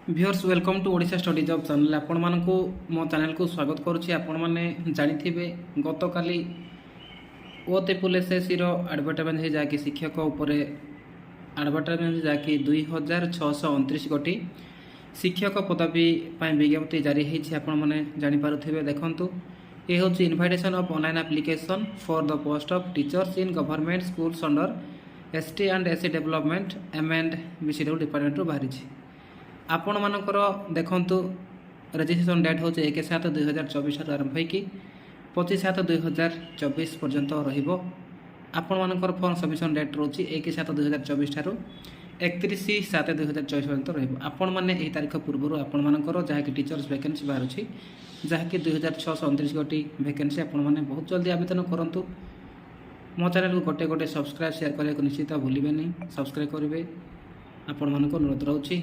ভিউअर्स welcome to Odisha study job channel आपण मानकु मो चैनल को स्वागत करुच्ची। आपण माने जानिथिबे गत काली ओते पुलिस एससी रो एडवर्टाइजमेंट हे जाकी शिक्षक उपरे एडवर्टाइजमेंट जाकी 2629 गोटी शिक्षक पदवी पई विज्ञप्ति जारी हेछि। आपण माने जानि पारुथिबे देखंतु ए होछि invitation of online application for the post of teachers in government schools under ST and SC development M and BCW department रो बाहरी छि। आपण मानकर देखंतु रजिस्ट्रेशन डेट हूँ 1/7/2024 आरंभ होगी 25/7/2024 पर्यंत रहिबो। आपण मानकर फॉर्म सबमिशन डेट रोची 1/7/2024 ठारू 31/7/2024 पर्यंत रहिबो। आपण माने एही तारीख पूर्व आपण मानकर जहाँकि टीचर्स वैकेंसी बाहर अछि जहाँकि 2629 गोटी वैकेंसी आपण माने बहुत जल्दी आवेदन करंतु। मो चैनल को गोटे गोटे सब्सक्राइब शेयर करने को निश्चित भूलिबे नहीं, सब्सक्राइब करेंगे। आपण मानक अनुरोध रोची।